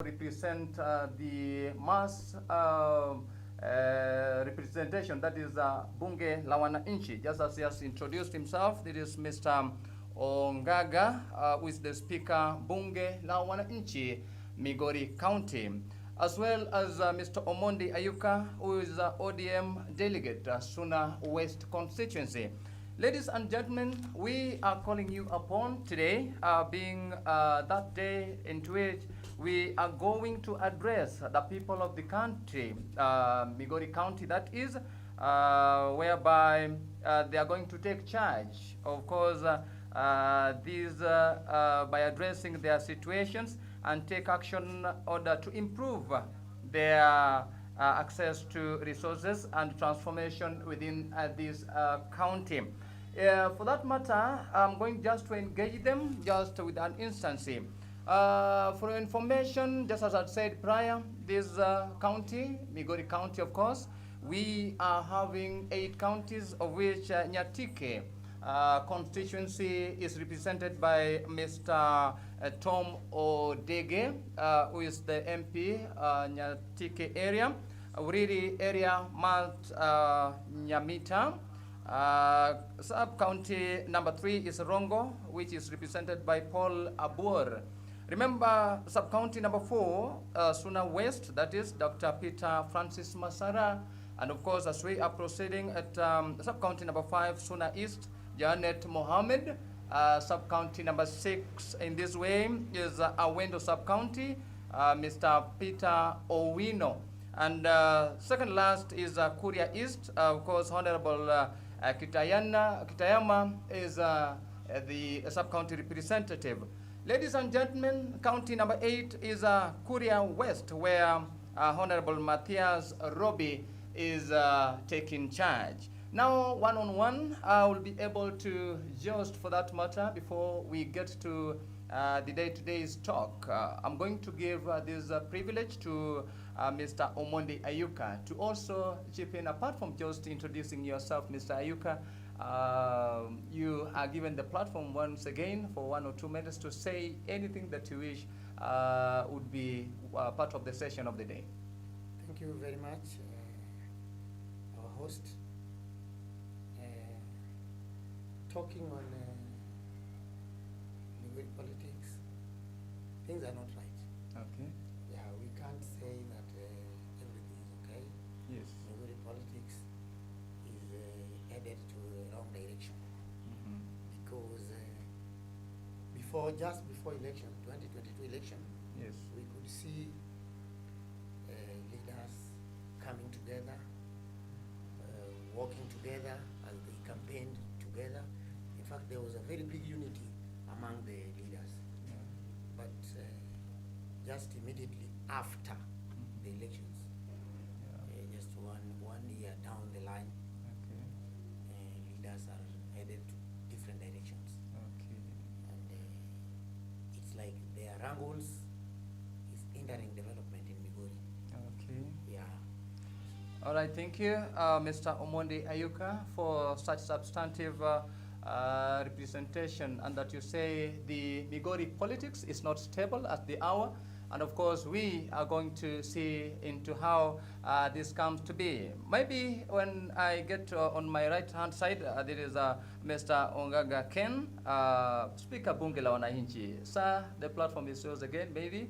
represent the mass representation, that is Bunge la Wananchi. Just as he has introduced himself, it is Mr. Ongaga, who is the Speaker Bunge la Wananchi, Migori County, as well as Mr. Omondi Ayuka, who is ODM delegate, Suna West constituency. Ladies and gentlemen, we are calling you upon today, being that day into which we are going to address the people of the country, Migori County that is, whereby they are going to take charge, of course, by addressing their situations and take action in order to improve their access to resources and transformation within this county. For that matter, I'm going just to engage them just with an instance. For information, just as I said prior, this county, Migori County, of course, we are having 8 counties, of which Nyatike constituency is represented by Mr. Tom Odege, who is the MP, Nyatike area. Uriri area, Mount Nyamita. Sub-county number 3 is Rongo, which is represented by Paul Abur. Remember, sub-county number 4, Suna West, that is Dr. Peter Francis Masara. And of course, as we are proceeding at sub-county number 5, Suna East, Janet Mohammed. Sub-county number 6 in this way is Awendo sub-county, Mr. Peter Owino. And second last is Kuria East, of course, Honorable Kitayama is the sub-county representative. Ladies and gentlemen, county number 8 is Kuria West, where Honorable Matthias Roby is taking charge. Now, one-on-one, I will be able to just for that matter, before we get to the day-to-day's talk, I'm going to give this privilege to Mr. Omondi Ayuka to also chip in. Apart from just introducing yourself, Mr. Ayuka, you are given the platform once again for 1 or 2 minutes to say anything that you wish would be part of the session of the day. Thank you very much, our host. Talking on politics, things are not right. Okay. Yeah, we can't say that everything is okay. Yes. Politics is headed to the wrong direction. Because just before election, 2022 election, yes, we could see leaders coming together, working together as they campaigned together. In fact, there was a very big unity among the leaders. Yeah. But just immediately after the elections, just one year down the line, okay, leaders are headed to different directions. Okay. And it's like their wrangles is hindering development in Migori. Okay. Yeah. All right, thank you, Mr. Omondi Ayuka, for such substantive representation, and that you say the Migori politics is not stable at the hour. And of course, we are going to see into how this comes to be. Maybe when I get on my right-hand side, there is Mr. Ongaga Ken, Speaker Bunge la Wananchi. Sir, the platform is yours again, maybe,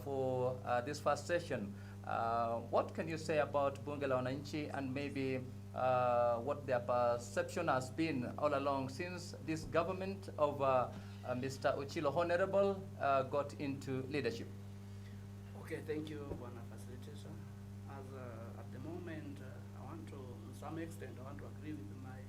for this first session. What can you say about Bunge la Wananchi, and maybe what their perception has been all along since this government of Mr. Ochilo Honorable got into leadership? Okay, thank you, Bwana Facilitator. As at the moment, I want to, to some extent, I want to agree with my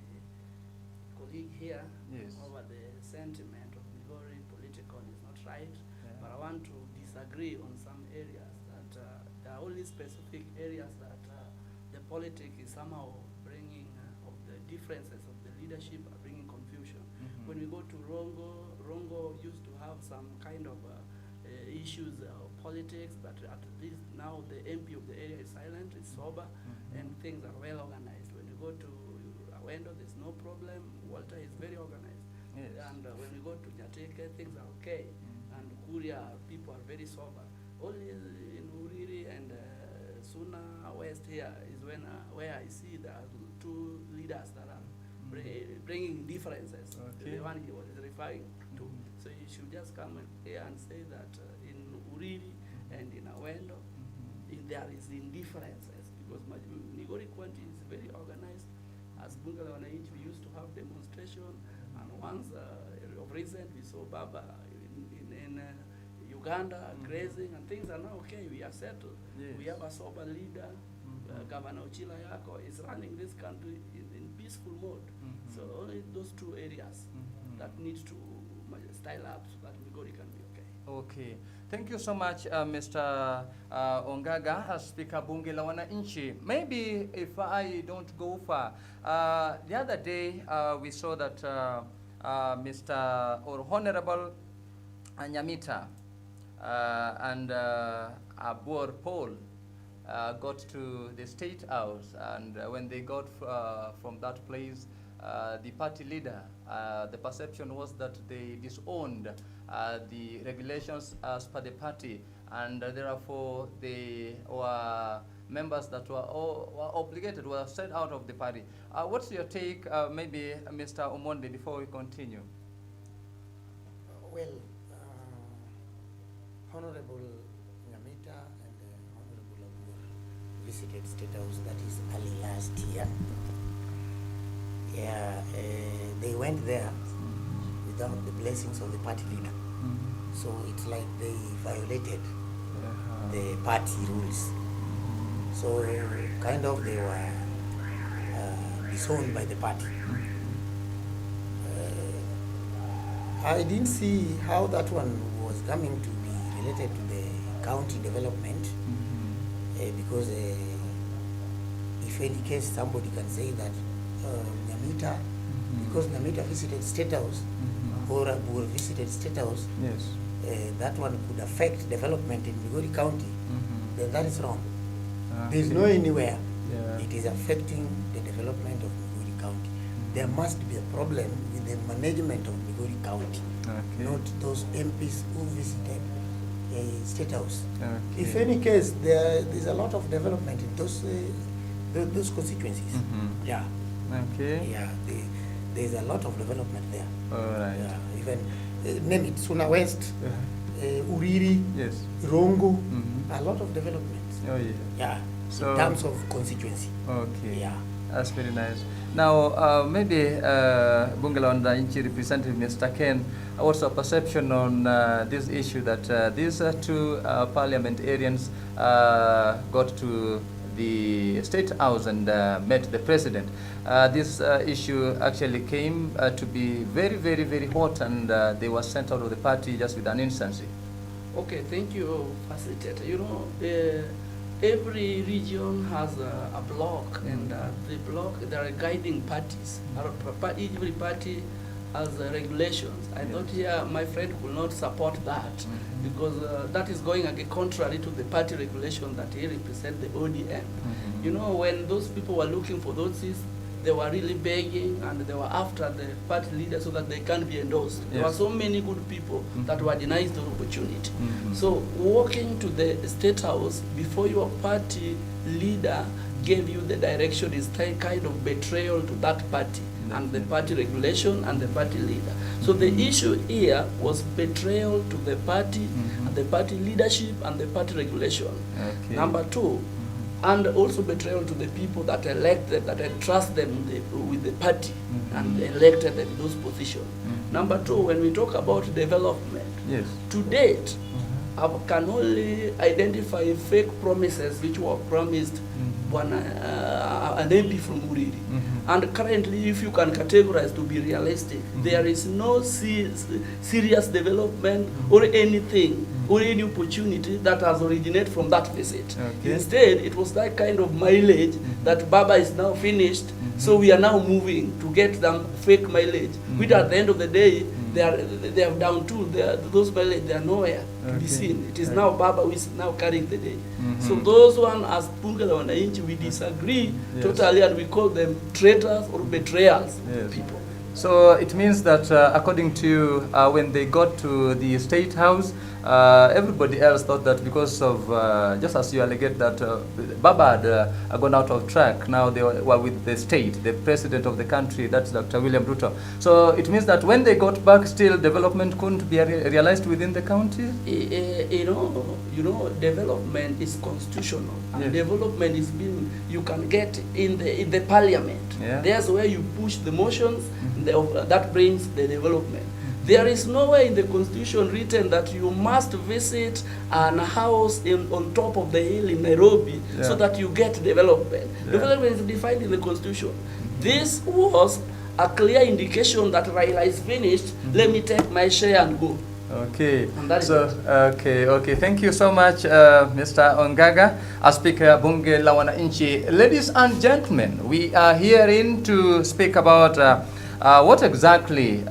colleague here. Yes. Over the sentiment of Migori political is not right, Yeah. but I want to disagree on some areas that there are only specific areas that the politics is somehow bringing of the differences of the leadership are bringing confusion. When we go to Rongo used to have some kind of issues of politics, but at least now the MP of the area is silent, is sober, and things are well organized. When you go to Awendo, there's no problem. Walter is very organized. Yes. And when we go to Nyateke, things are okay. And Kuria, people are very sober. only in Uriri and Suna West here is where I see there are two leaders that are bringing differences. Okay. The one he was referring to. So you should just come here and say that in Uriri and in Awendo, there is indifferences because Migori County is very organized. As Bunga la Wananchi, we used to have demonstration, and once of recent we saw Baba in Uganda grazing, and things are now okay. We are settled. Yes. We have a sober leader. Governor Ochila Yako is running this country in peaceful mode. So only those two areas that need to style up so that Migori can be okay. Okay. Thank you so much, Mr. Ongaga, Speaker Bunge la Wananchi. Maybe if I don't go far, the other day we saw that Mr. or Honorable Nyamita and Abor Paul got to the State House, and when they got from that place, the party leader, the perception was that they disowned the regulations as per the party, and therefore they were members that were obligated, were set out of the party. What's your take, maybe Mr. Omonde, before we continue? Well, Honorable Nyamita and Honorable Abur visited State House, that is early last year. Yeah, they went there without the blessings of the party leader. So it's like they violated the party rules. So kind of they were disowned by the party. I didn't see how that one was coming to be related to the county development, because if any case somebody can say that Nyamita, because Nyamita visited State House, or Abur visited State House, Yes. That one could affect development in Migori County, then that is wrong. Okay. There is no anywhere Yeah. it is affecting the development of Migori County. There must be a problem with the management of Migori County, Okay. not those MPs who visited State House. Okay. If any case, there is a lot of development in those constituencies. Yeah, Okay. yeah, there is a lot of development there. All right. Yeah, even name it, Suna West, Uriri, Yes. Rongo, a lot of developments. Oh, yeah. Yeah, So- in terms of constituency. Okay. Yeah. That's very nice. Now, maybe Bunge la Wananchi representative Mr. Ken, what's your perception on this issue that these two parliamentarians got to the State House and met the president? This issue actually came to be very, very, very hot, and they were sent out of the party just with an instancy. Okay, thank you, facilitator. You know, every region has a block, and the block, there are guiding parties. Every party has regulations. I thought here my friend could not support that because that is going contrary to the party regulation that he represents, the ODM. You know, when those people were looking for those seats, they were really begging and they were after the party leader so that they can be endorsed. There were Yes. so many good people that were denied the opportunity. So walking to the State House before your party leader gave you the direction is kind of betrayal to that party and the party regulation and the party leader. So the issue here was betrayal to the party and the party leadership and the party regulation. Okay. Number two, and also betrayal to the people that elected, that entrust them with the party and elected them in those positions. Number two, when we talk about development, Yes. to date, I can only identify fake promises which were promised an MP from Uriri. And currently, if you can categorize to be realistic, there is no serious development or anything or any opportunity that has originated from that visit. Okay. Instead, it was that kind of mileage that Baba is now finished, so we are now moving to get them fake mileage, which at the end of the day, they are down to those mileage, they are nowhere to be Okay. seen. It is now Baba who is now carrying the day. So those one, as Bunge la Wananchi, we disagree totally, and we call them traitors or betrayals Yes. of people. So it means that according to you, when they got to the State House, everybody else thought that because of, just as you alleged that Baba had gone out of track, now they were with the state, the president of the country, that's Dr. William Ruto. So it means that when they got back, still development couldn't be realized within the county? You know, development is constitutional. Yes. Development is being, you can get in the parliament. Yeah. There's where you push the motions, that brings the development. There is nowhere in the constitution written that you must visit an house on top of the hill in Nairobi so that you get development. Yeah. Development is defined in the constitution. This was a clear indication that Raila is finished. Let me take my share and go. Okay. And that is So, okay. Thank you so much, Mr. Ongaga, as Speaker Bunge la Wananchi. Ladies and gentlemen, we are hearing to speak about what exactly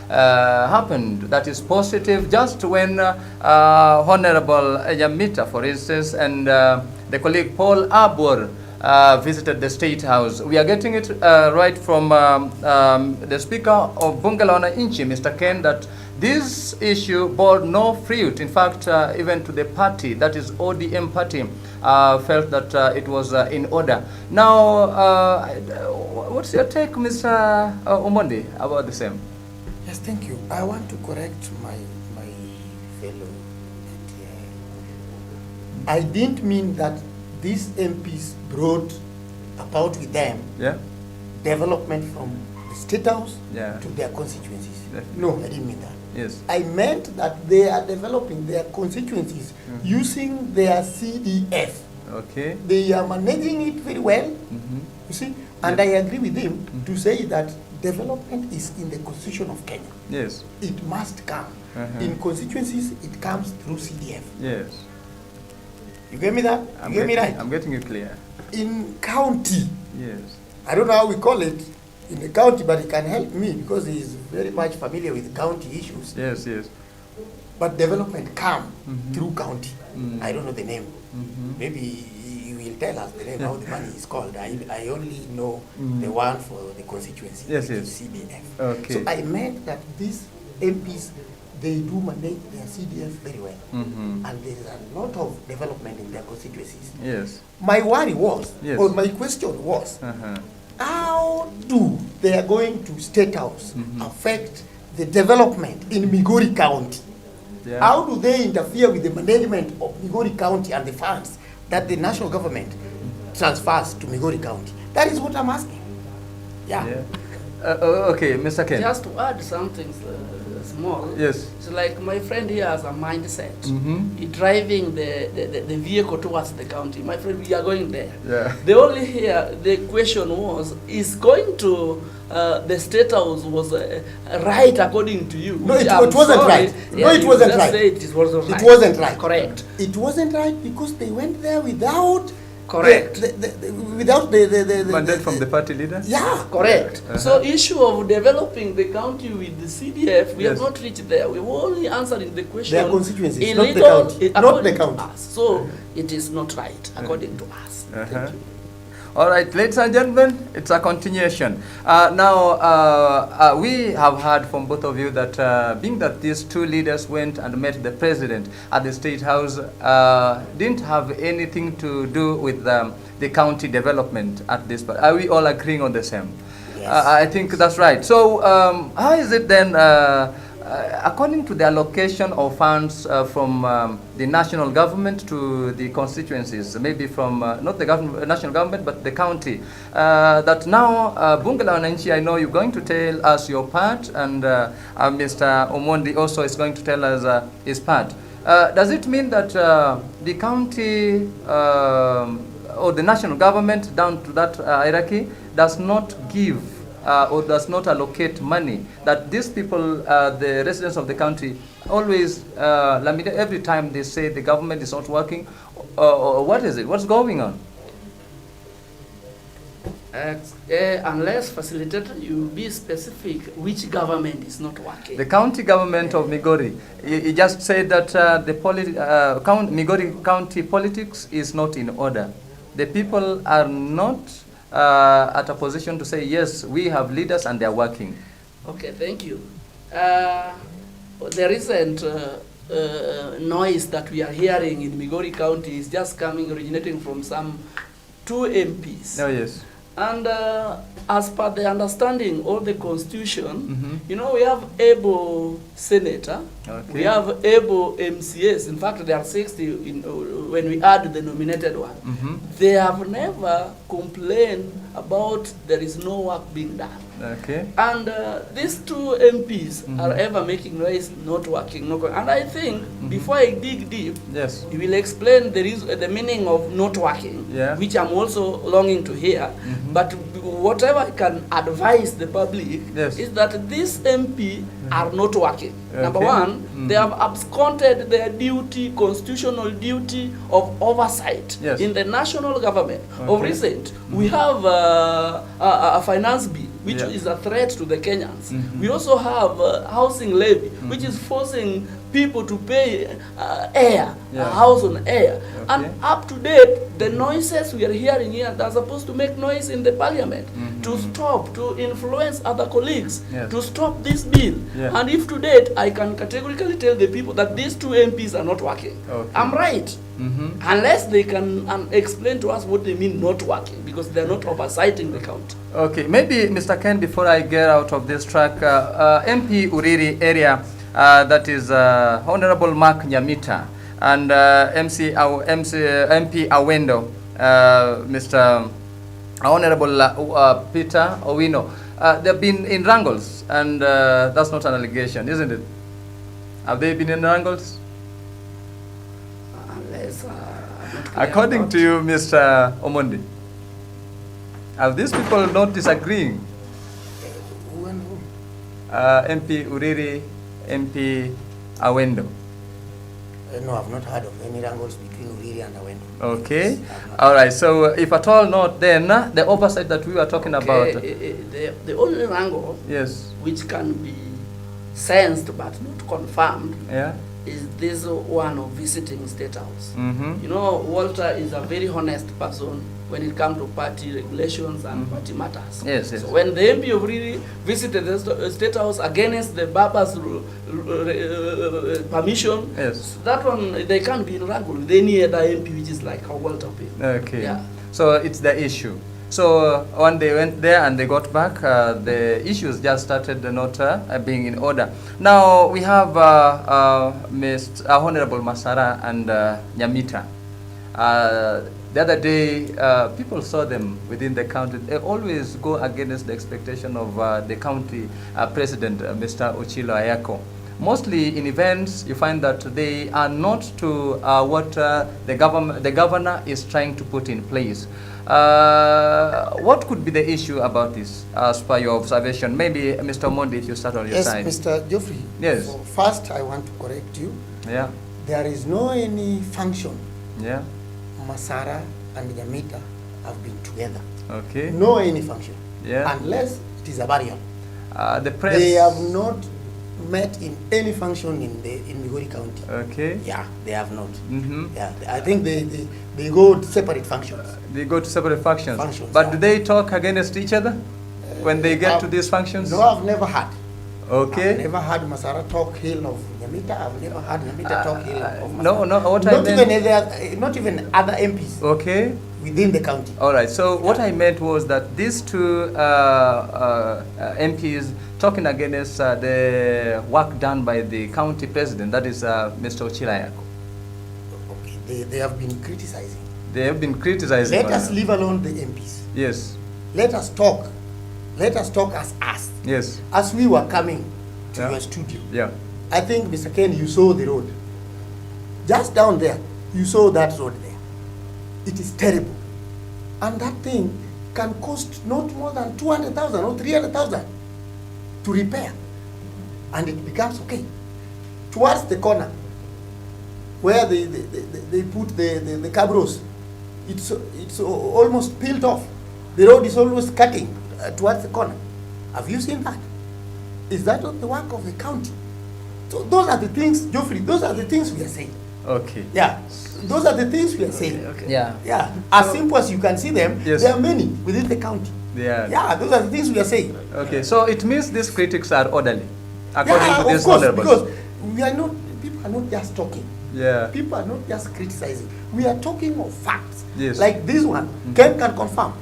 happened that is positive just when Honorable Yamita, for instance, and the colleague Paul Abor visited the State House. We are getting it right from the Speaker of Bunge la Wananchi, Mr. Ken, that this issue bore no fruit. In fact, even to the party, that is ODM party, felt that it was in order. Now, what's your take, Mr. Omondi, about the same? Yes, thank you. I want to correct my fellow. I didn't mean that these MPs brought about with them development from the State House to their constituencies. Definitely. No, I didn't mean that. Yes. I meant that they are developing their constituencies using their CDF. Okay. They are managing it very well, you see, and I agree with him to say that development is in the constitution of Kenya. Yes. It must come. In constituencies, it comes through CDF. Yes. You get me that? You get me right? I'm getting you clear. In county, Yes. I don't know how we call it in the county, but he can help me because he is very much familiar with county issues. Yes, yes. But development come through county. I don't know the name. Maybe you will tell us the name, how the money is called. I only know the one for the constituency, Yes, which yes. is CDF. Okay. So I meant that these MPs, they do manage their CDF very well. And there is a lot of development in their constituencies. Yes. My worry was, Yes. or my question was, how do they are going to State House affect the development in Migori County? Yeah. How do they interfere with the management of Migori County and the funds that the national government transfers to Migori County? That is what I'm asking. Yeah. Okay, Mr. Ken. Just to add something small. Yes. It's like my friend here has a mindset. He driving the vehicle towards the county. My friend, we are going there. Yeah. The only here, the question was, is going to the State House was right according to you? No, it wasn't right. No, it wasn't right. It wasn't right. It wasn't right. Correct. It wasn't right because they went there without Correct. without the Mandate from the party leader? Yeah. Correct. So issue of developing the county with the CDF, we have Yes. not reached there. We were only answering the question. Their constituencies, in not the little- county. Not according the to county. us. So it is not right according to us. Thank you. All right, ladies and gentlemen, it's a continuation. Now, we have heard from both of you that being that these two leaders went and met the president at the State House, didn't have anything to do with the county development at this point. Are we all agreeing on the same? Yes. I think that's right. So how is it then, according to the allocation of funds from the national government to the constituencies, maybe from not the national government, but the county, that now, Bunge la Wananchi, I know you're going to tell us your part, and Mr. Omondi also is going to tell us his part. Does it mean that the county or the national government down to that hierarchy does not give or does not allocate money, that these people, the residents of the country, always, every time they say the government is not working, what is it? What's going on? Unless facilitator, you be specific which government is not working. The county government of Migori, you just said that the Migori county politics is not in order. The people are not at a position to say, yes, we have leaders and they are working. Okay, thank you. The recent noise that we are hearing in Migori County is just originating from some 2 MPs. Oh, yes. And as per the understanding of the constitution, Mhm. we have able senator, Okay. we have able MCAs. In fact, there are 60 when we add the nominated one. Mhm. They have never complained about there is no work being done. Okay. And these 2 MPs are ever making noise, not working. And I think before I dig deep, Yes. you will explain the meaning of not working, Yeah. which I'm also longing to hear. But whatever I can advise the public Yes. is that these MP are not working. Number Okay. one, they have absconded their duty, constitutional duty of oversight Yes. in the national government. Of Okay. recent, we have a finance bill, which Yeah. is a threat to the Kenyans. Mhm. We also have housing levy, which is forcing people to pay air, Yeah. a house on air. And Okay. up to date, the noises we are hearing here, they're supposed to make noise in the parliament to stop, to influence other colleagues, Yes. to stop this bill. Yeah. And if to date, I can categorically tell the people that these 2 MPs are not working. Okay. I'm right. Mhm. Unless they can explain to us what they mean not working, because they're not oversighting the county. Okay, maybe Mr. Ken, before I get out of this track, MP Uriri area, that is Honorable Mark Nyamita, and MP Awendo, Mr. Honorable Peter Owino, they've been in wrangles, and that's not an allegation, isn't it? Have they been in wrangles? Unless, I'm not clear According about- to you, Mr. Omondi, are these people not disagreeing? Who and who? MP Uriri, MP Awendo. No, I've not heard of any wrangles between Uriri and Awendo. Okay. Yes, I've not. All right. So if at all not, then the oversight that we were talking about. The only wrangle Yes. which can be sensed but not confirmed Yeah. is this one of visiting State House. Mm-hmm. Walter is a very honest person when it comes to party regulations and party matters. Yes, yes. So when the MP of Riri visited the State House against the Baba's permission, Yes. that one, they can't be in wrangle with any other MP which is like a Walter P. Okay. Yeah. So it's the issue. So when they went there and they got back, the issues just started not being in order. Now we have Mr. Honorable Masara and Nyamita. The other day, people saw them within the county. They always go against the expectation of the county president, Mr. Ochilo Ayako. Mostly in events, you find that they are not to what the governor is trying to put in place. What could be the issue about this, as per your observation? Maybe Mr. Mondi, if you start on your Yes, side. Mr. Geoffrey. Yes. So first, I want to correct you. Yeah, There is no any function yeah, Masara and Nyamita have been together. okay. No any function. Yeah. Unless it is a burial. The press. They have not met in any function in Migori County. Okay. Yeah, they have not. Mm-hmm. Yeah, I think they go to separate functions. They go to separate functions. Functions, But yeah. do they talk against each other when they get to I've- these functions? No, I've never had. Okay. I've never had Masara talk ill of Nyamita. I've never had Nyamita talk ill of Masara. No, what I Not meant. not even other MPs Okay. within the county. All right. So what I meant was that these two MPs talking against the work done by the county president, that is Mr. Ochilayako. Okay, they have been criticizing. They have been criticizing. Let us leave alone the MPs. Yes. Let us talk. Let us talk as us. Yes. As we were coming to Yeah. your studio, Yeah. I think, Mr. Ken, you saw the road. Just down there, you saw that road there. It is terrible. And that thing can cost not more than 200,000 or 300,000 to repair. And it becomes okay. Towards the corner, where they put the cabros, it's almost peeled off. The road is almost cutting towards the corner. Have you seen that? Is that not the work of the county? So those are the things, Geoffrey, those are the things we are saying. Okay. Yeah, those are the things we are saying. Okay. Yeah. Yeah, as simple as you can see them, Yes. there are many within the county. Yeah. Yeah, those are the things we are saying. Okay. So it means these critics are orderly, according Yeah, to of this course, honorable. because we are not, people people are not just talking. Yeah. People are not just criticizing. We are talking of facts. Yes. Like this one, Ken can confirm.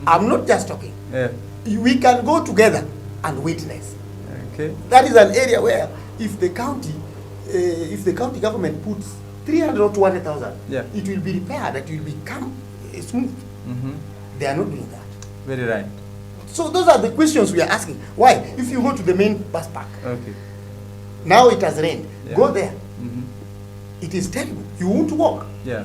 I'm not just talking. Yeah. We can go together and witness. Okay. That is an area where if the county government puts 300 or 200,000, Yeah. it will be repaired, it will become smooth. They are not doing that. Very right. So those are the questions we are asking. Why? If you go to the main bus park, Okay. now it has rained, Yeah. go there. It is terrible. You won't walk. Yeah.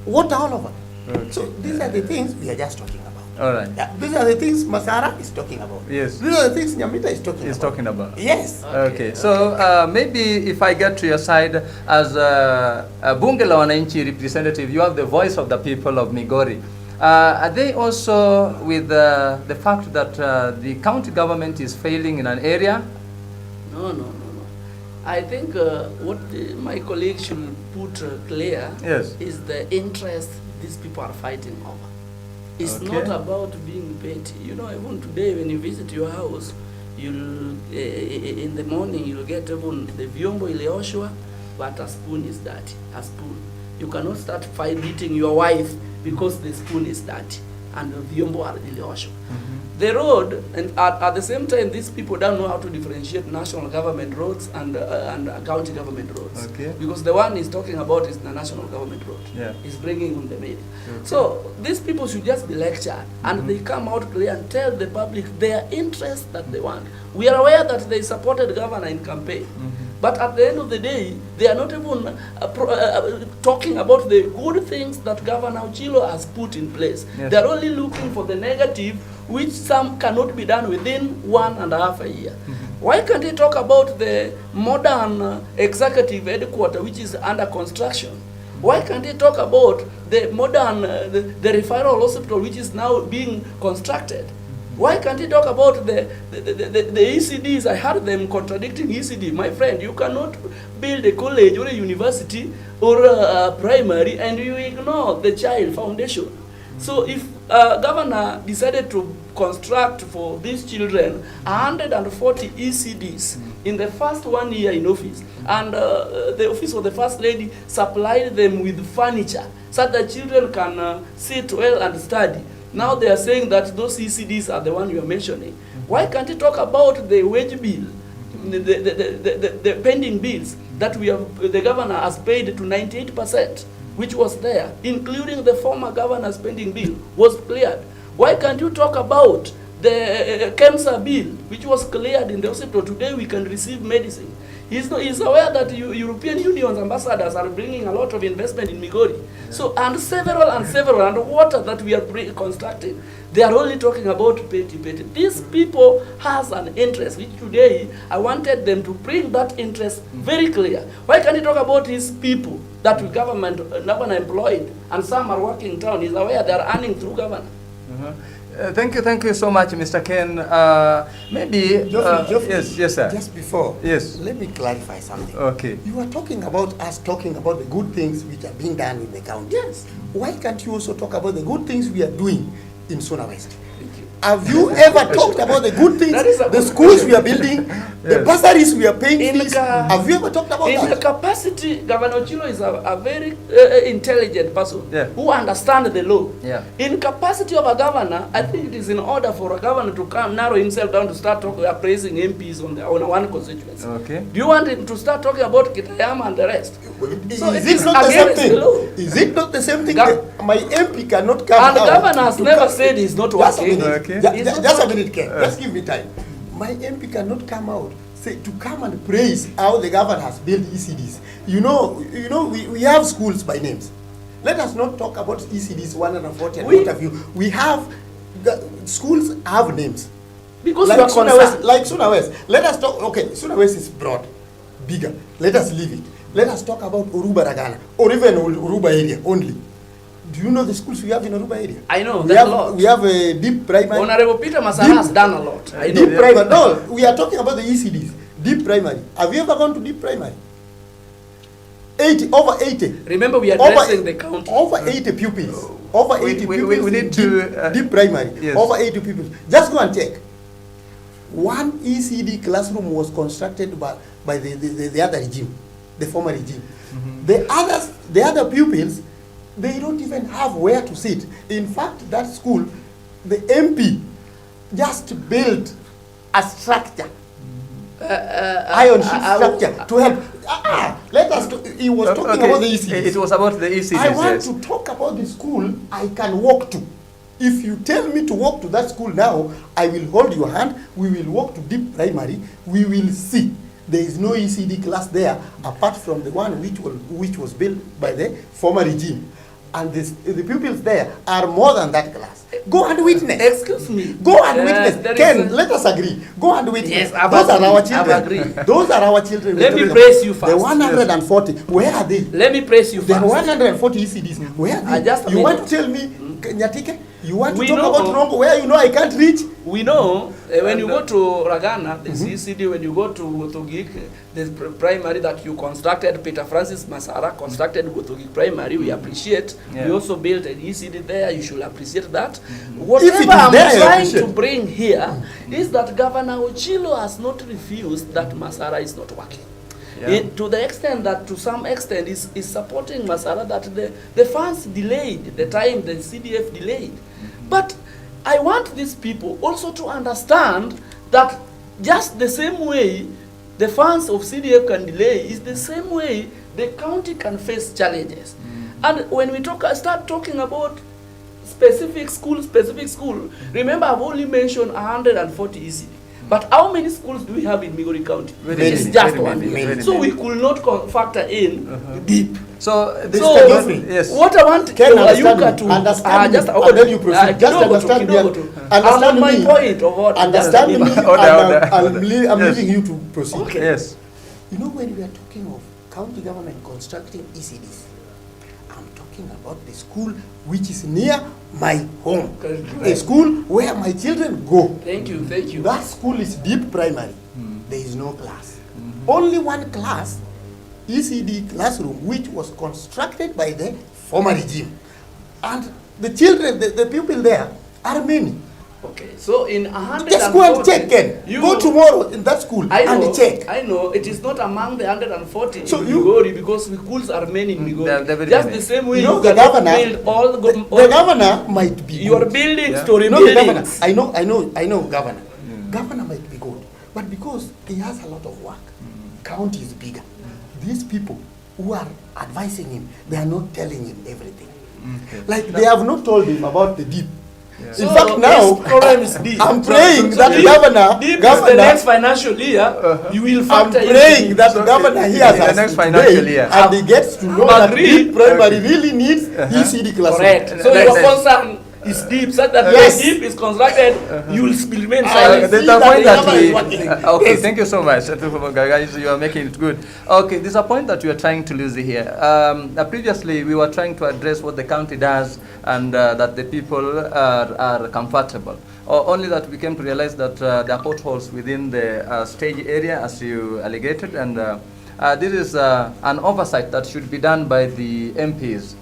Water all over. Okay. So these are the things we are just talking about. All right. Yeah, these are the things Masara is talking about. Yes. These are the things Nyamita is talking He's about. talking about. Yes. Okay. So maybe if I get to your side as a Bunge la Wananchi representative, you have the voice of the people of Migori. Are they also with the fact that the county government is failing in an area? No. I think what my colleague should put clear Yes. is the interest these people are fighting over. It's Okay. not about being petty. You know, even today when you visit your house, you'll in the morning you'll get even the vyombo ilioshwa, but a spoon is dirty. A spoon. You cannot start beating your wife because the spoon is dirty and the vyombo are ilioshwa. The road, and at the same time, these people don't know how to differentiate national government roads and county government roads. Okay. Because the one he's talking about is the national government road. Yeah. He's bringing on the media. Okay. So these people should just be lectured, and they come out clear and tell the public their interests that they want. We are aware that they supported governor in campaign. But at the end of the day, they are not even talking about the good things that Governor Ochilo has put in place. Yes. They are only looking for the negative, which some cannot be done within 1.5 years. Why can't he talk about the modern executive headquarters, which is under construction? Why can't he talk about the modern, the referral hospital, which is now being constructed? Why can't he talk about the ECDs? I heard them contradicting ECD. My friend, you cannot build a college or a university or a primary and you ignore the child foundation. So if governor decided to construct for these children 140 ECDs in the first 1 year in office, and the office of the first lady supplied them with furniture so that children can sit well and study. Now they are saying that those ECDs are the one you are mentioning. Why can't you talk about the wage bill, the pending bills that the governor has paid to 98%, which was there, including the former governor's pending bill, was cleared? Why can't you talk about the cancer bill, which was cleared in the hospital? Today we can receive medicine. He's aware that European Union's ambassadors are bringing a lot of investment in Migori. So, and several, and water that we are constructing. They are only talking about petty. These people has an interest, which today I wanted them to bring that interest very clear. Why can't he talk about his people that the government employed and some are working in town? He's aware they are earning through government. Thank you so much, Mr. Ken. Maybe, Geoffrey, yes, sir. Just before, Yes. let me clarify something. Okay. You are talking about us talking about the good things which are being done in the county. Yes. Why can't you also talk about the good things we are doing in Suna West? Thank you. Have you ever talked about the good things, That is a the good schools we are building, the Yes. bursaries we are paying In fees? the- Have you ever talked about In the that? capacity, Governor Ochilo is a very intelligent person who understands the law. Yeah. In capacity of a governor, I think it is in order for a governor to come narrow himself down to start praising MPs on one constituency. Okay. Do you want him to start talking about Kitayama and the rest? So Is it it not the same against the thing? law. Is it not the same thing? Gov- that my MP cannot come And the out governor has to never come- said he's not Just a working. minute. Okay. Ju- He's ju- not Just a working. minute, Ken. Just give me time. My MP cannot come out to come and praise how the government has built ECDs. You know, we have schools by names. Let us not talk about ECDs 140 and what have you. We have schools have names. Because Like you are Suna West, concerned. like Suna West. Let us talk. Okay, Suna West is broad, bigger. Let us leave it. Let us talk about Uruba Ragana or even Uruba area only. Do you know the schools we have in Uruba area? I know, We that's have a lot. we have a deep primary. Honorable Peter Masara has done a lot. I know. Deep primary. No, we are talking about the ECDs. Deep primary. Have you ever gone to deep primary? 80, over 80. Remember, we are addressing the county. Over 80 pupils. Over 80 we pupils. need in to, deep primary. yes. Over 80 pupils. Just go and check. One ECD classroom was constructed by the other regime. the former regime. The other pupils, they don't even have where to sit. In fact, that school, the MP just built a structure, iron sheet structure to help. He was talking about the ECDs. It was about the ECDs. I want to talk about the school I can walk to. If you tell me to walk to that school now, I will hold your hand. We will walk to deep primary. We will see. There is no ECD class there apart from the one which was built by the former regime. And the pupils there are more than that class. Go and witness. Excuse me. Go and witness. Ken, let us agree. Go and witness. Yes, those are our children. I've agreed. Those are our children. Let me praise you first. The 140, where are they? Let me praise you The first. 140 ECDs, where are they? You want to tell me, Nyatike, you want to talk about Rongo where you know I can't reach? We know when you go to Ragana, the ECD, when you go to Gutugik, the primary that you constructed, Peter Francis Masara constructed Gutugik primary, we appreciate. Yeah. We also built an ECD there, you should appreciate that. If Whatever it is I'm there, I trying appreciate. to bring here is that Governor Ochilo has not refused that Masara is not working. Yeah. To the extent that, to some extent, is supporting Masara, that the funds delayed, the time the CDF delayed. But I want these people also to understand that just the same way the funds of CDF can delay is the same way the county can face challenges. And when we start talking about specific school, remember I've only mentioned 140 ECD. But how many schools do we have in Migori County? It's just one. So we could not factor in deep. So, yes. What I want Can Ayuka to understand just me, and then you proceed. Just understand me. I'm on my point of what. Understand me, Order. I'm Yes. leaving you to proceed. Okay. Yes. You know, when we are talking of county government constructing ECDs, I'm talking about the school which is near my home. A school where my children go. Thank you. That school is deep primary. There is no class. Only one class, ECD classroom, which was constructed by the former regime. And the children, the people there are many. Okay, so in 140, just go and check, Ken. Go tomorrow in that school and check. I know it is not among the 140 so in Migori because the schools are many in Migori. Just the same way you the governor might be your good. building story buildings. I know governor. Governor might be good, but because he has a lot of work, county is bigger. These people who are advising him, they are not telling him everything. Like they have not told him about the deep. Yeah. So in fact, now I'm praying that the next financial year you will factor I'm praying that governor hears the us next financial year, and he gets to know that deep primary really needs ECD classroom. Correct. So your concern is deep, such that when deep is constructed, you will remain silent. There's a point that we... Okay, thank you so much, guys. You are making it good. Okay, there's a point that we are trying to lose here. Previously, we were trying to address what the county does and that the people are comfortable. Only that we came to realize that there are potholes within the stage area, as you allegated, and this is an oversight that should be done by the MPs.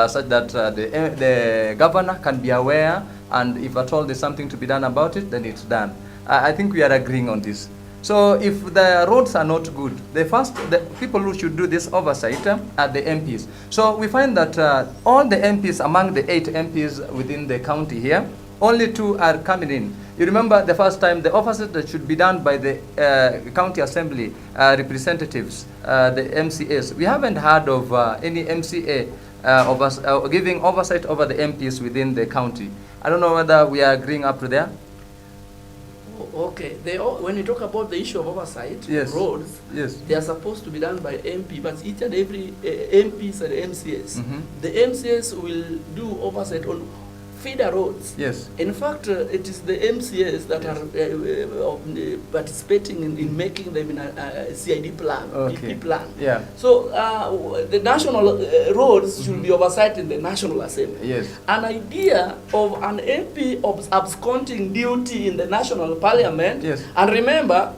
Such that the governor can be aware, and if at all there's something to be done about it, then it's done. I think we are agreeing on this. So if the roads are not good, the people who should do this oversight are the MPs. So we find that all the MPs, among the 8 MPs within the county here, only 2 are coming in. You remember the first time, the oversight that should be done by the county assembly representatives, the MCAs. We haven't heard of any MCA giving oversight over the MPs within the county. I don't know whether we are agreeing up to there. Okay, when you talk about the issue of oversight, roads, they are supposed to be done by MP, but each and every MPs and MCS, the MCS will do oversight on feeder roads. Yes. In fact, it is the MCS that are participating in making them in a CID plan, PP plan. Yeah. So the national roads should be oversight in the National Assembly. Yes. An idea of an MP absconding duty in the National Parliament. Yes. And remember,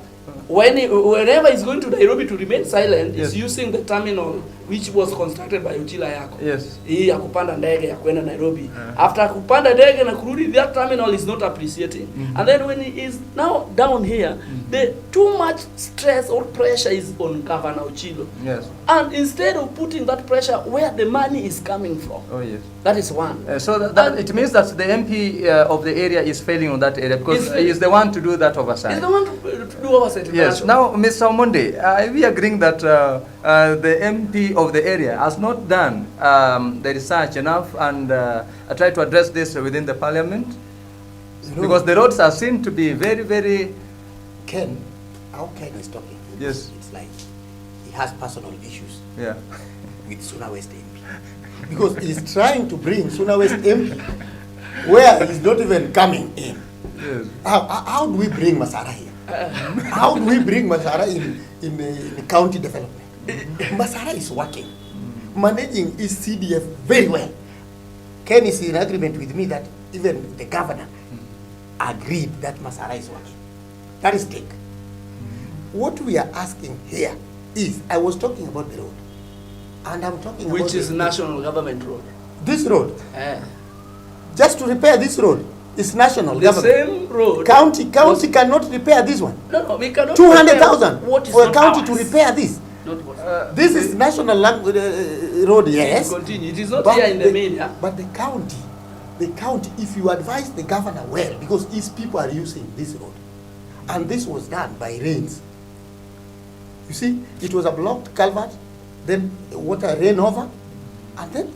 whenever he's going to Nairobi to remain silent, he's using the terminal which was constructed by Uchila Yako. Yes. Hii ya kupanda ndege ya kwenda Nairobi. After kupanda ndege na kurudi, that terminal is not appreciating. And then when he is now down here, the too much stress or pressure is on Governor Ochilo. Yes. And instead of putting that pressure where the money is coming from. Oh, yes. That is one. So that it means that the MP of the area is failing on that area because he is the one to do that oversight. He's the one to do oversight. Yes. Now, Mr. Omonde, are we agreeing that the MP of the area has not done the research enough and tried to address this within the parliament? Because the roads are seen to be very, very... Ken, how Ken is talking. Yes. It's like he has personal issues Yeah. with Suna West MP. Because he's trying to bring Suna West MP where he's not even coming in. Yes. How do we bring Masara here? How do we bring Masara in the county development? Masara is working, managing his CDF very well. Ken is in agreement with me that even the governor agreed that Masara is working. That is take. What we are asking here is, I was talking about the road, and I'm talking about Which is national government road. this road. Just to repair this road is national The government. same road. County cannot repair this one. No, we cannot. 200,000 What is for a not county ours. to repair this. Not what. This is national road, yes. Continue. It is not here in the media. But the county, if you advise the governor well, because his people are using this road, and this was done by rains. You see, it was a blocked culvert, then water ran over, and then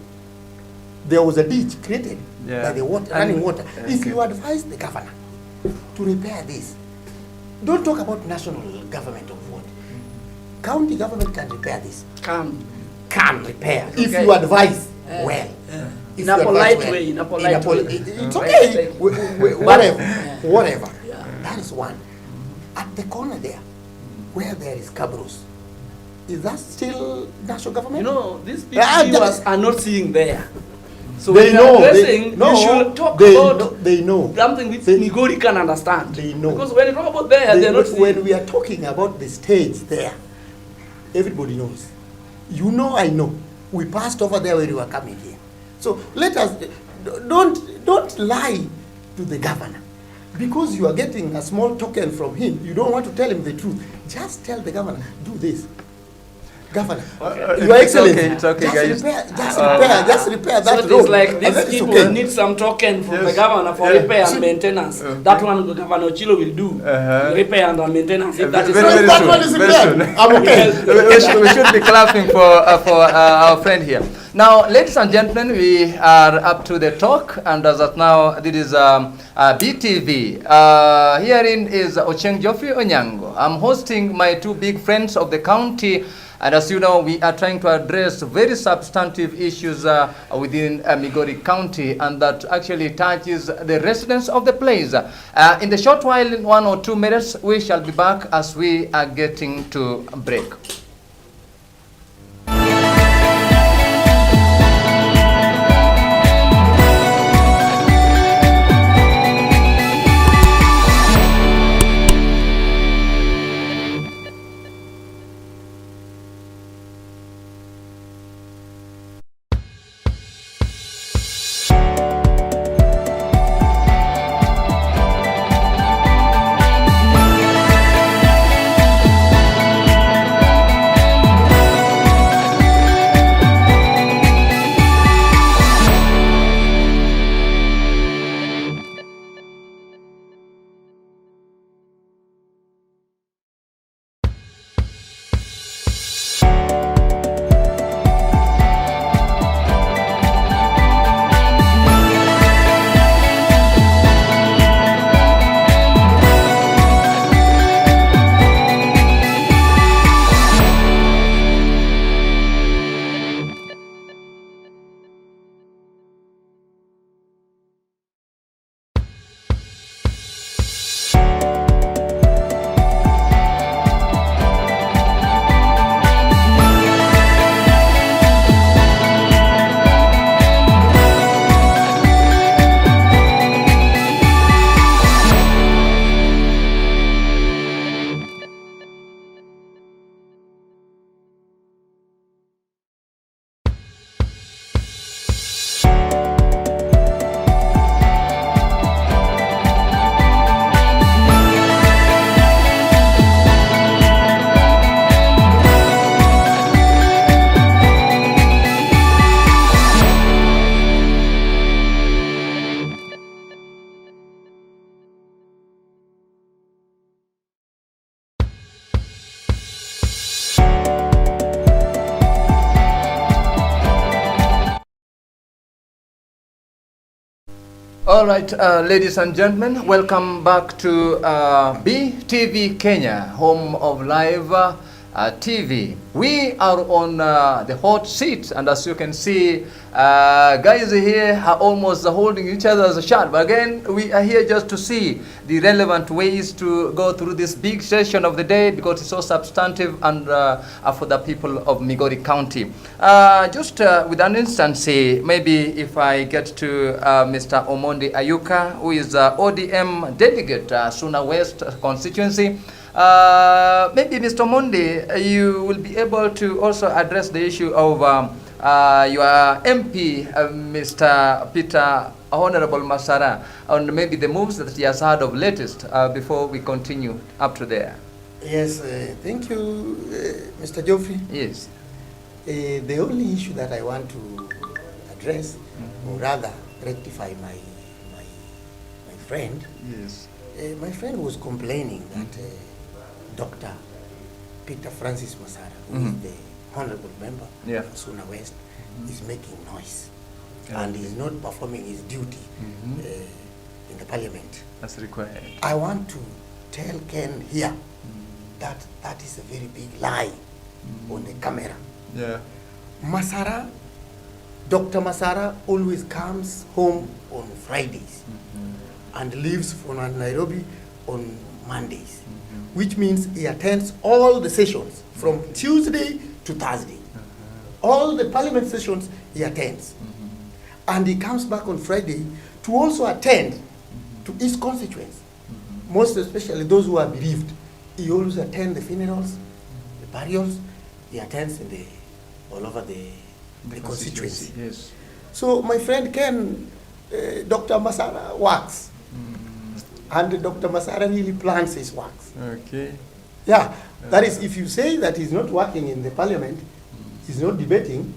there was a ditch created by the water, running water. If you advise the governor to repair this, don't talk about national government of what. County government can repair this. Can repair. Okay. If you advise well. If In a you polite advise way, in a polite way. It's okay. Whatever. Whatever. Yeah. That is one. At the corner there, where there is Cabros, is that still national government? You know, these people are not seeing there. So they know. You should talk about they know. something which Migori can understand. They know. Because when you talk about there, they're not seeing. When we are talking about the stage there, everybody knows. You know, I know. We passed over there when we were coming here. So let us, don't lie to the governor. Because you are getting a small token from him, you don't want to tell him the truth. Just tell the governor, do this. Governor, Your Excellency, it's okay, guys. Just repair that So road. it's like these It's people okay. need some token from the governor for repair and maintenance. That one Governor Ochilo will do. Repair and maintenance. If that is Very that soon, one is very repaired, soon. I'm okay. We should be clapping for our friend here. Now, ladies and gentlemen, we are up to the talk, and as of now, this is BTV. Herein is Ocheng Geoffrey Onyango. I'm hosting my two big friends of the county, and as you know, we are trying to address very substantive issues within Migori County, and that actually touches the residents of the place. In the short while, in 1 or 2 minutes, we shall be back as we are getting to break. All right, ladies and gentlemen, welcome back to BTV Kenya, home of live TV. We are on the hot seat, and as you can see, guys here are almost holding each other's shirt. But again, we are here just to see the relevant ways to go through this big session of the day, because it's so substantive and for the people of Migori County. Just with an instance, maybe if I get to Mr. Omondi Ayuka, who is ODM delegate, Suna West constituency. Maybe Mr. Omondi, you will be able to also address the issue of your MP, Mr. Peter Honorable Masara, on maybe the moves that he has heard of latest before we continue up to there. Yes, thank you, Mr. Geoffrey. Yes. The only issue that I want to address, or rather rectify my friend. Yes. My friend was complaining that Dr. Peter Francis Masara, who is the honorable member of Suna West, is making noise and is not performing his duty in the parliament. That's required. I want to tell Ken here that that is a very big lie on the camera. Yeah. Masara, Dr. Masara always comes home on Fridays and leaves for Nairobi on Mondays, which means he attends all the sessions from Tuesday to Thursday. All the parliament sessions he attends. And he comes back on Friday to also attend to his constituents, most especially those who are bereaved. He always attends the funerals, the burials. He attends in all over the constituency. Yes. So my friend Ken, Dr. Masara works. And Dr. Masara really plans his works. Okay. Yeah, that is, if you say that he's not working in the parliament, he's not debating,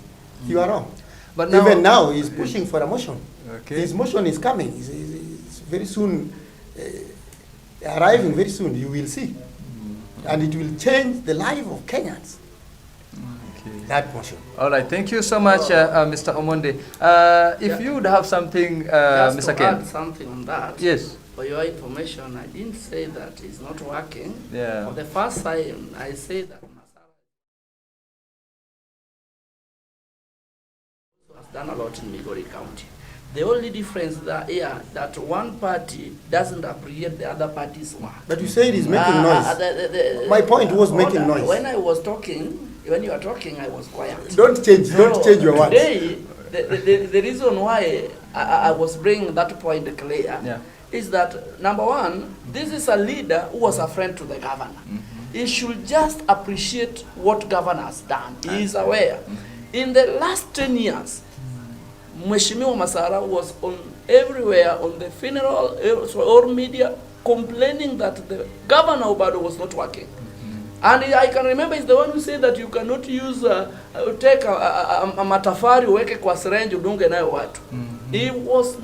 you are wrong. But now, even now, he's pushing for a motion. Okay. His motion is coming. It's very soon, arriving very soon, you will see. And it will change the life of Kenyans. Okay. That motion. All right, thank you so much, Mr. Omondi. If you would have something, Just Mr. to Ken. add something on that. Yes. For your information, I didn't say that it's not working. Yeah. For the first time, I say that Masara has done a lot in Migori County. The only difference that one party doesn't appreciate the other party's work. But you said he's making noise. My point was making noise. When I was talking, when you were talking, I was quiet. Don't change your words. Today, the reason why I was bringing that point clear is that, number one, this is a leader who was a friend to the governor. He should just appreciate what governor has done. He is aware. In the last 10 years, Mheshimiwa Masara was on everywhere, on the funeral, or media, complaining that the governor Obado was not working. And I can remember he's the one who said that you cannot use, take a matafari, uweke kwa syringe, udunge nayo watu. He was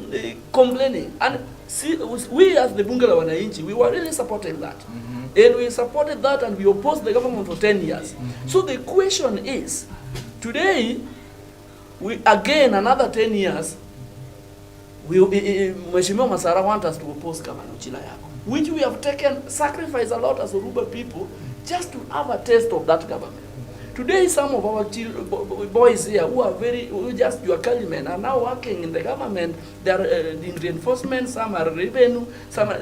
complaining. And see, we as the Bunge la Wananchi, we were really supporting that. And we supported that and we opposed the government for 10 years. So the question is, today, we again, another 10 years, Mheshimiwa Masara wants us to oppose Governor Ochila Yako, which we have taken, sacrificed a lot as Yoruba people, just to have a taste of that government. Today, some of our boys here who just journeymen are now working in the government. They are in reinforcement, some are revenue, some are...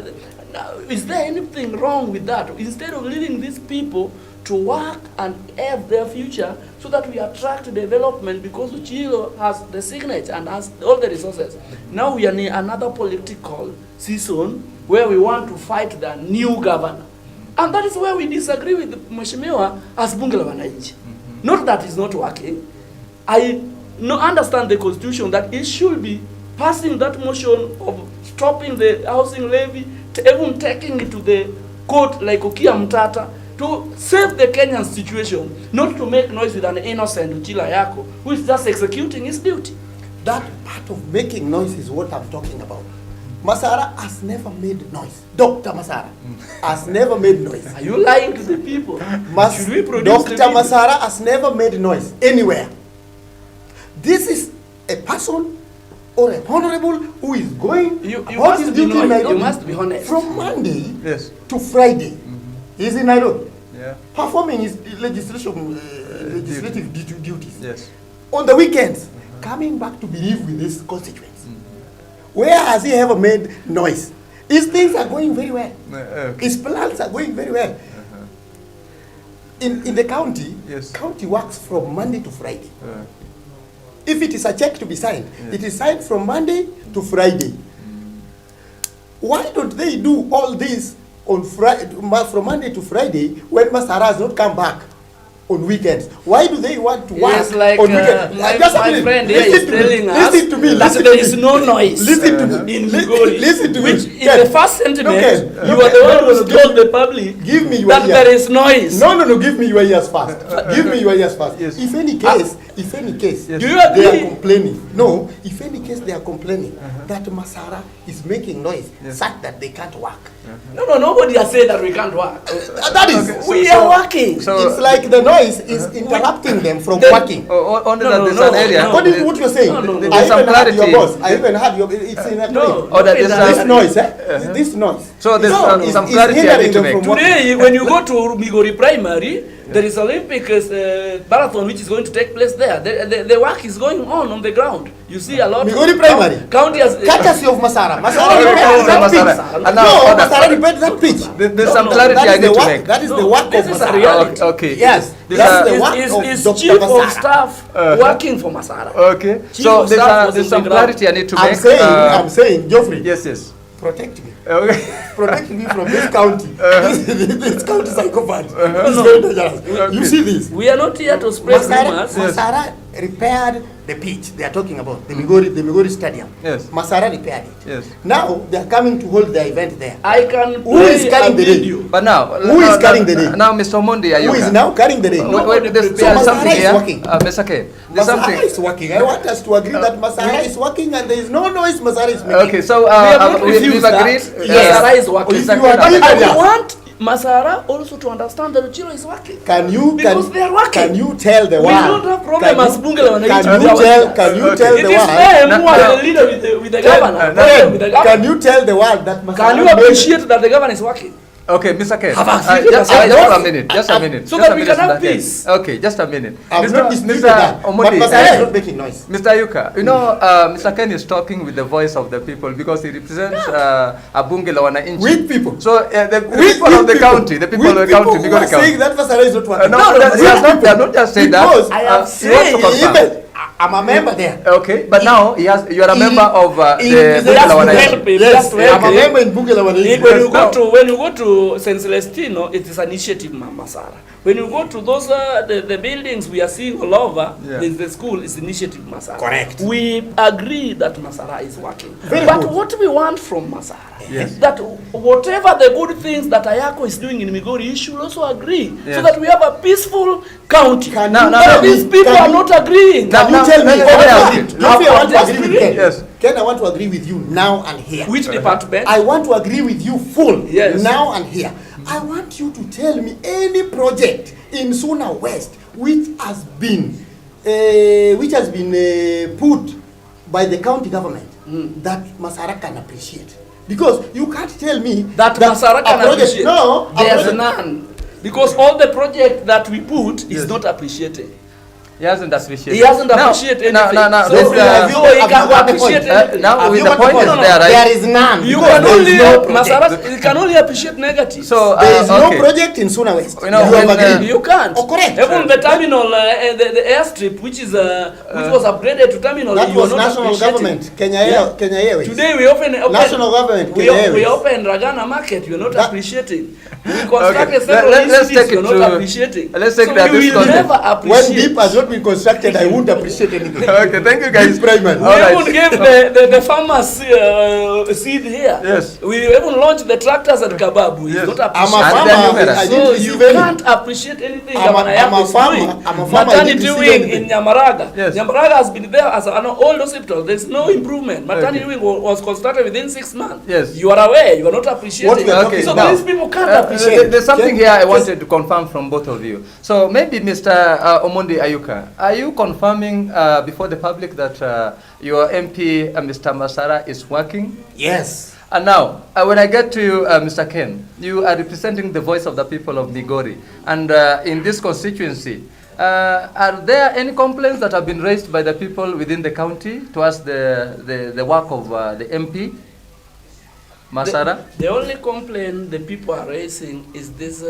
Now, is there anything wrong with that? Instead of leading these people to work and have their future so that we attract development, because Uchilo has the signature and has all the resources. Now we are in another political season where we want to fight the new governor. And that is where we disagree with Mheshimiwa as Bunge la Wananchi. Not that it's not working. I understand the constitution that it should be passing that motion of stopping the housing levy, even taking it to the court like Okia Mtata, to save the Kenyan situation, not to make noise with an innocent Uchila Yako, who is just executing his duty. That part of making noise is what I'm talking about. Masara has never made noise. Dr. Masara has never made noise. Are you lying to the people? Should we produce Dr. Masara has never made noise anywhere. This is a person or a honorable who is going You about his must be duty in honest. Nairobi You must be honest. from Monday Yes. to Friday. He's in Nairobi Yeah. performing his legislative duties. Yes. On the weekends, coming back to believe with his constituents. Where has he ever made noise? His things are going very well. Okay. His plans are going very well. In the county, Yes. county works from Monday to Friday. If it is a check to be signed, it is signed from Monday to Friday. Why don't they do all this on Friday, from Monday to Friday, when Masara has not come back on weekends? Why do they want to work Yes, like on weekends? my Just a my minute. friend here Listen is to me. telling us Listen to me. that Listen there to is me. no noise Listen to me. in Migori. Listen to Which me. in the first sentiment, Okay. you are the one who told the public Give me your that ear. there is noise. No, give me your ears first. Give me your ears first. Yes. If any case, Yes. Do you they agree? are complaining. No, if any case they are complaining that Masara is making noise such that they can't work. No, nobody has said that we can't work. That is, Okay, We are working. So- it's like the noise is interrupting them from Then- working. Only No, that no, there's no, an area. no. According to what you're saying, No, no, no. I There's some even heard your clarity. boss. I even heard your. It's in a No. Oh, that is this some- noise, this noise. So there's it's- some it's clarity I hindering need to them make. from working. Today, when you go to Migori Primary, there is Olympic marathon which is going to take place there. The work is going on the ground. You see a lot. Migori Primary? County has. Courtesy of Masara. Masara Oh, repaired that pitch. Masara. No, Now, Masara repaired that pitch. There's No, some no, clarity That I is the need to work. make. That is the No, work this of is a Masara. reality. Okay. Yes, These that's are- the work of Is Dr. chief of Masara. staff working for Masara? Okay. Chief So of staff was there's on some the ground. clarity I need to I'm make. saying, Geoffrey, Yes. protect me. Okay. Protect me from this county. This county psychopath. It's very dangerous. You see this? We are not here to spread rumors. Masara repaired the pitch they are talking about, the Migori Stadium. Yes. Masara repaired it. Yes. Now they are coming to hold their event there. I can Who is play carrying a the day? video. But now, Who is carrying the day? Now, Mr. Mondi, Who is now carrying the day? There's So Masara something is here. working. Mr. K, there's Masara something. is working. I want us to agree that Masara is working and there is no noise Masara is making. Okay, so We have not we've refused that. agreed. Masara is working. If you Second, agree But with we that, want Masara also to understand that Uchiro is working. Because they are working. Can you tell the We world? don't have problem as Bunge la Wananchi Can with you our tell? leaders. Can you Okay. tell It the is world? them who No, are no. the leader with the governor. Then, With the governor. can you tell the world that Masara Can you made- appreciate that the governor is working? Okay, Mr. K. Have agreed Just with us. a minute. Just a minute. So just that a we minute, can have Mr. K. peace. Okay, just a minute. I've not disputed Mr. that. But Omondi, Masara is not making noise. Mr. Ayuka, you know, Mr. Ken is talking with the voice of the people because he represents Bunge la Wananchi. Weak people. So the Weak people of the people. county, the people Weak of the people county, who Migori are saying County. that Masara is not working. No, weak they have not just said that. Because I have He wants to said confirm. even I'm a member there. Okay, but now you are a member of the Yes, Bunge la Wananchi. yes, Just I'm a okay. member in Bunge la Wananchi. When you go to San Celestino, it is initiative Masara. When you go to those the buildings we are seeing all over, Yeah. the school is initiative Masara. Correct. We agree that Masara is working. Very but good. what we want from Masara Yes. is that whatever the good things that Ayako is doing in Migori, he should also agree, Yes. so that we have a peaceful county. Can No, you no, tell no, me- These people can are you- not agreeing. Can you No, tell me? let me ask you. Geoffrey, I want to Just agree with agree. Ken. Yes. Ken, I want to agree with you now and here. Which department? I want to agree with you full Yes. now and here. I want you to tell me any project in Suna West which has been put by the county government that Masara can appreciate. Because you can't tell me that Masara a can project- appreciate. No, a There's project- none. Because all the project that we put is Yes. not appreciated. He hasn't appreciated. He hasn't appreciated No, anything. no. So There's, he has you- so he have can you got the appreciate point? anything. now Have with you the got point is No, no, there, right? There is none. You because can there is only no project. Masara you can only appreciate negatives. So There is no okay. project in Suna West. You know, You when, have agreed. you can't. Oh, correct. Even the terminal, the airstrip, which was upgraded to terminal, That you are was not national appreciating. government, Kenya Yeah. Kenya Airways. Today we open National government, we, Kenya we Airways. open Ragana market. You are not That- appreciating. We constructed Okay. several Let's cities. take You it are not to- appreciating. let's take so that you this will concept. never When appreciate. deep has not been constructed, I won't appreciate anything. Okay, thank you guys. This primary. We All right. even gave the farmers seed here. Yes. We even launched the tractors at Kababu. Yes. It's not I'm a appreciated. And then farmer. numerous. I So didn't you receive any. can't appreciate anything I'm a- Governor I'm a Yako is farmer. doing. I'm a farmer. I Maternity didn't wing receive in Nyamaraga. Yes. Nyamaraga has been there as an old hospital. There's no improvement. Maternity Okay. wing was constructed within 6 months. Yes. You are aware. You are not appreciating. What we are Okay, so now, these people can't appreciate. There's something Can- here I just- wanted to confirm from both of you. So maybe Mr. Omondi Ayuka, Ayuka, are you confirming before the public that your MP, Mr. Masara, is working? Yes. And now, when I get to you, Mr. Ken, you are representing the voice of the people of Migori. And in this constituency, are there any complaints that have been raised by the people within the county towards the work of the MP, Masara? The only complaint the people are raising is this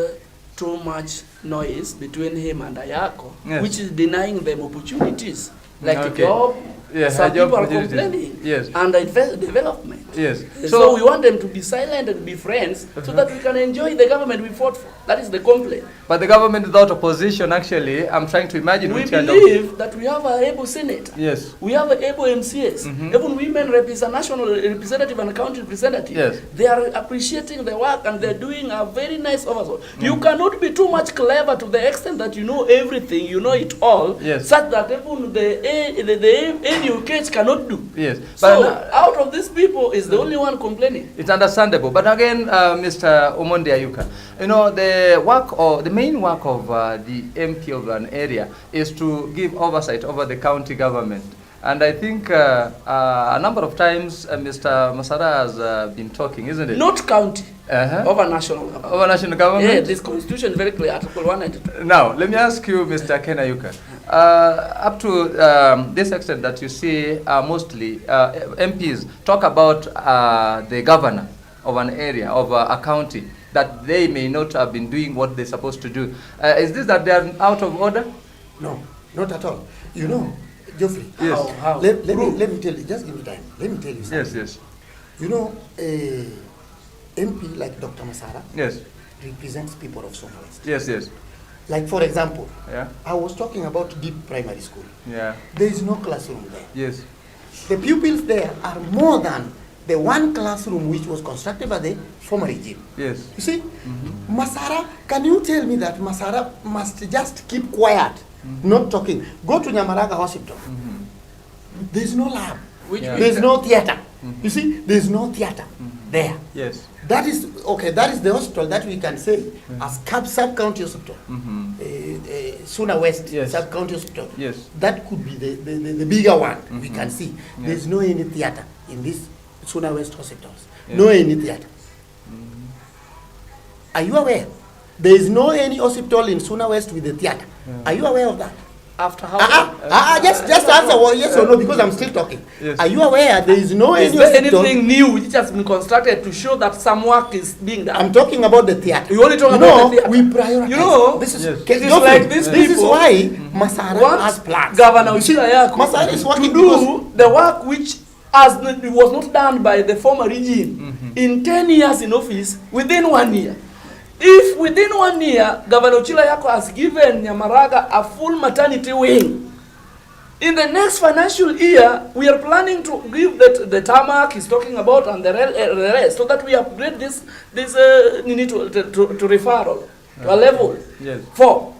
too much noise between him and Ayako, Yes. which is denying them opportunities, like a Okay. job. Yes, Some a job people are opportunities. complaining. Yes. And development. Yes. So we want them to be silent and be friends so that we can enjoy the government we fought for. That is the complaint. But the government without opposition, actually, I'm trying to imagine We which kind of... believe that we have a able senator. Yes. We have a able MCS. Even women represent national representative and county representative. Yes. They are appreciating the work and they're doing a very nice oversight. You cannot be too much clever to the extent that you know everything, you know it all, Yes. such that even the educates cannot do. Yes. So But out of these people is the only one complaining. it's understandable. But again, Mr. Omondi Ayuka, you know, the work or the main work of the MP of an area is to give oversight over the county government. And I think a number of times Mr. Masara has been talking, isn't it? Not county, Uh-huh. over national government. Over national government? Yeah, this constitution is very clear, Article 192. Now, let me ask you, Mr. Ken Ayuka, up to this extent that you see mostly MPs talk about the governor of an area, of a county, that they may not have been doing what they're supposed to do. Is this that they are out of order? No, not at all. You know, Geoffrey. Yes. How? Let me tell you, just give me time. Let me tell you something. Yes, yes. You know, a MP like Dr. Masara Yes, represents people of Soma West. yes, yes. Like, for example, Yeah, I was talking about Deep Primary School. yeah, There is no classroom there. yes. The pupils there are more than the one classroom which was constructed by the former regime. Yes. You see, Masara, can you tell me that Masara must just keep quiet, not talking? Go to Nyamaraga Hospital. There is no lab. Which Yeah. There is no theater. You see, there is no theater there. Yes. That is, okay, that is the hospital that we can say as sub-county hospital. Suna West Yes. sub-county hospital. Yes. That could be the bigger one we can see. Yeah. There's no any theater in this Suna West hospitals. Yeah. No any theater. Are you aware? There is no any hospital in Suna West with a theater. Are you aware of that? After how? Just answer yes or no, because I'm still talking. Yes. Are you aware there is no Is any there hospital? anything new which has been constructed to show that some work is being done? I'm talking about the theater. You only talk You about know, the theater. we prioritize. You know, this is, Yes. it is Geoffrey, like these this is people why Masara want has plans. Governor You see, Uchila Masara is Yako working to do the work which was not done by the former regime in 10 years in office within 1 year. If within 1 year, Governor Uchila Yako has given Nyamaraga a full maternity wing, in the next financial year, we are planning to give the tarmac he's talking about and the rest, so that we upgrade this need to referral to a level Yes. 4.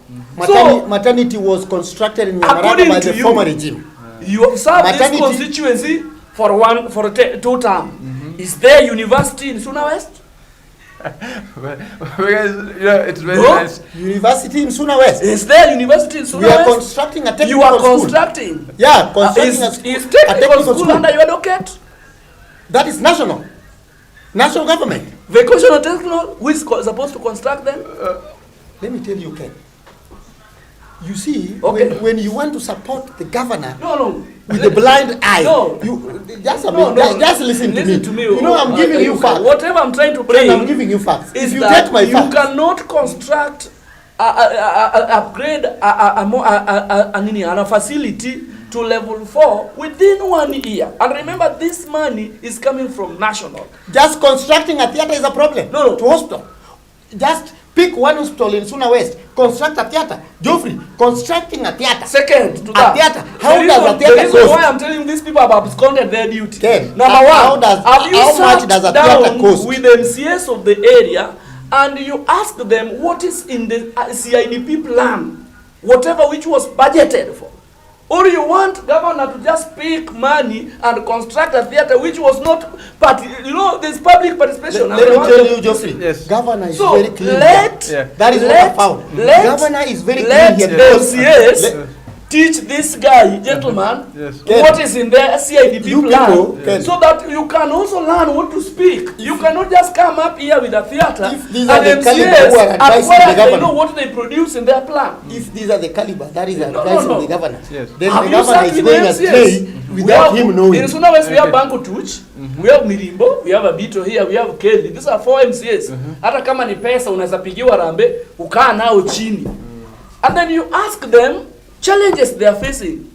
Maternity was constructed in According Nyamaraga by to the you, former regime. You have served this Maternity- constituency for 2 terms. Is there university in Suna West? Because, you know, it's very No. nice. University in Suna West. Is there university in We Suna are West? constructing a technical You are school. constructing. Yeah, constructing Is a technical school under your docket? That is national. National government. Vocational technical, who is supposed to construct them? Let me tell you, Ken. You see, Okay. when you want to support the governor No. with a blind eye, No. you just, No, just listen to me. You know, I'm Oh, giving you facts. Whatever I'm trying to Ken, I'm bring giving you facts. is If you that take my you facts, cannot construct upgrade a facility to level 4 within 1 year. And remember, this money is coming from national. just constructing a theater is a problem. No. To hospital. Just pick one hospital in Suna West, construct a theater. Geoffrey, constructing a theater. Second to A that, theater. How the does a reason- theater the reason cost? why I'm telling these people have absconded their duty. Ken, Number how one, does- have you how much sat does a down theater cost? with the MCS of the area and you ask them what is in the CIDP plan, whatever which was budgeted for? Or you want governor to just pick money and construct a theater which was not, there's public participation. Let me tell you, Geoffrey. Yes. Governor is So very clean. let, Yeah. That is what I found. Governor is very clean let here the because- MCS Let- teach this guy, gentleman, Yes. what is in the CIDP You plan, people can- so that you can also learn what to speak. You cannot just come up here with a theater If these and are the caliber MCAs who are advising the acquire, they governor. know what they produce in their plan. If these are the caliber, that is No, advice no, no. of the governor. Yes. Then Have the you governor sat is with going the astray MCAs? without We him have- knowing. In Suna West, we have Okay. Banko Tuch, we have Mirimbo, we have Abito here, we have Kelly. These are 4 MCAs. Hata kama ni pesa unaweza pigiwa rambe, ukaa nao chini. And then you ask them challenges they are facing.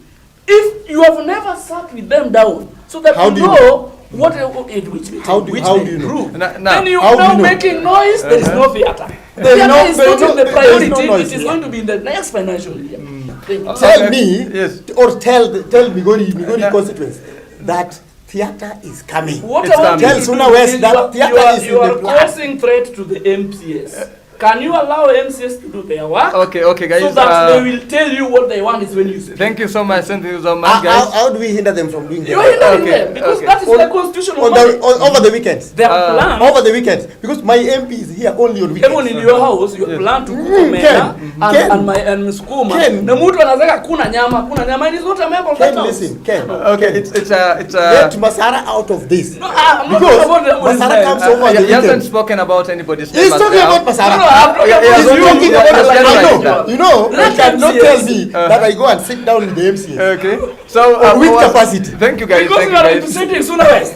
If you have never sat with them down, so that How you do you know what which How do- which how they do you know? improve. Now, Then you how do now you know? making noise, there is no theater. There is Theater no- is there not is no- in the there is priority, no noise it is here. going to be in the next financial year. Thank you. Tell Okay. me, Yes. or tell Migori constituents that theater is coming. What It's I want coming. you to Tell do Suna West is that you are- theater you are- is in you the are plan. causing threat to the MCS. Can you allow MCS to do their work? Okay, guys. So that they will tell you what they want is when you speak. Thank you so much. Thank you so much, How, guys. how do we hinder them from doing You are that? hindering Okay, them because okay. that is On- the constitutional On mandate. over the weekends. Their plan. Over the weekends. Because my MP is here only on weekends. Even in your house, you Yes. plan to cook Ken, omena Ken. and my and sukuma. Ken. Na mtu anazeka kuna nyama, and he's not a member of that Ken, house. listen, Ken. Okay, it's a Get Masara out of this. No, I'm not Because talking about the Masara comes over he the hasn't weekend. spoken about anybody's He's name. talking about Masara. No, I'm talking Yeah, about he's you. talking about Yes, Masara. yes, I yes. know. You know, you Let cannot MCS. tell me that I go and sit down with the MCS. Okay. So With what- capacity. Thank you, guys. Because Thank you you, are guys. representing Suna West.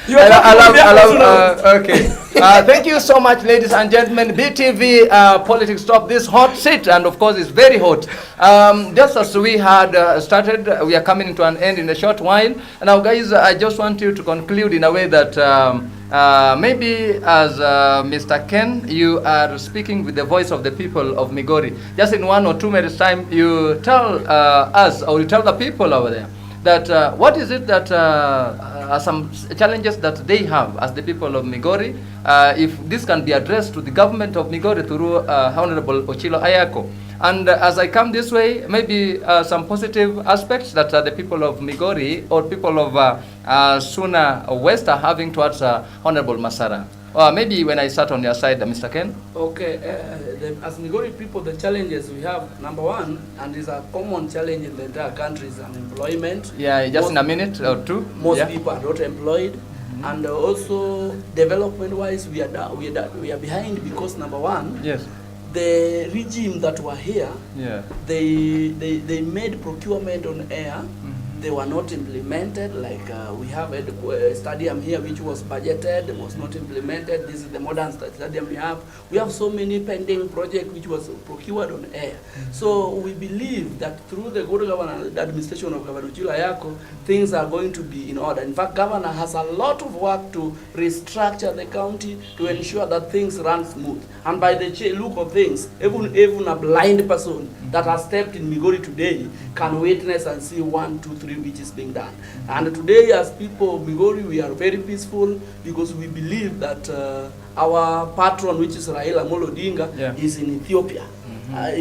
You I are talking love, on behalf of Suna West. okay. Thank you so much, ladies and gentlemen. BTV Politics Top, this hot seat, and of course, it's very hot. Just as we had started, we are coming to an end in a short while. Now, guys, I just want you to conclude in a way that maybe as Mr. Ken, you are speaking with the voice of the people of Migori. Just in 1 or 2 minutes time, you tell us, or you tell the people over there, that what is it that are some challenges that they have as the people of Migori, if this can be addressed to the government of Migori through Honorable Ochilo Ayako. And as I come this way, maybe some positive aspects that the people of Migori or people of Suna West are having towards Honorable Masara. Maybe when I sat on your side, Mr. Ken. Okay, as Migori people, the challenges we have, number one, and is a common challenge in the entire country, is unemployment. Yeah, just Most- in a minute or two. Most Yeah. people are not employed, and also development-wise, we are behind because number one, Yes. the regime that were here, Yeah. they made procurement on air. They were not implemented. Like we have a stadium here which was budgeted, was not implemented. This is the modern stadium we have. We have so many pending projects which was procured on air. So we believe that through the good governance, the administration of Governor Ochilo Ayako, things are going to be in order. In fact, governor has a lot of work to restructure the county to ensure that things run smooth. And by the look of things, even a blind person that has stepped in Migori today can witness and see 1, 2, 3 which is being done. And today, as people of Migori, we are very peaceful because we believe that our patron, which is Raila Amolo Odinga, Yeah. is in Ethiopia. And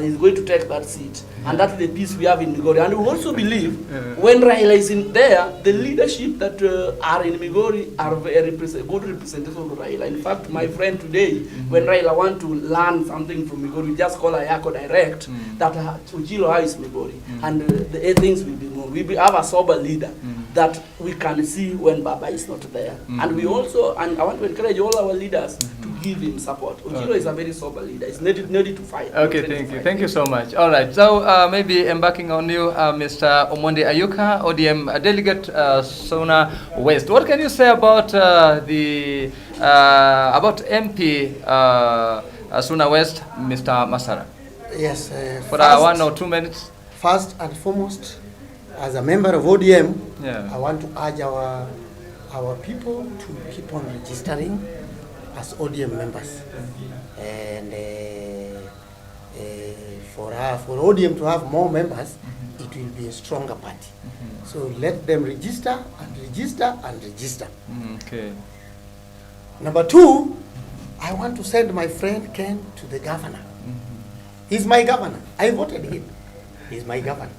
he's going to take that seat. And that's the peace we have in Migori. And we also believe when Raila is in there, the leadership that are in Migori are very good representation of Raila. In fact, my friend today, when Raila want to learn something from Migori, we just call Ayako direct, that Ochilo is Migori. And the things will be more. We have a sober leader that we can see when Baba is not there. And we also, and I want to encourage all our leaders to give him support. Ochilo is a very sober leader. He's ready to fight. Okay, thank you. Thank you so much. All right. So maybe embarking on you, Mr. Omonde Ayuka, ODM delegate, Suna West. What can you say about about MP Suna West, Mr. Masara? Yes. For 1 or 2 minutes. First and foremost, as a member of ODM, Yeah. I want to urge our people to keep on registering as ODM members, and for ODM to have more members, it will be a stronger party. So let them register and register and register. Okay. Number two, I want to send my friend Ken to the governor. He's my governor. I voted him. He's my governor.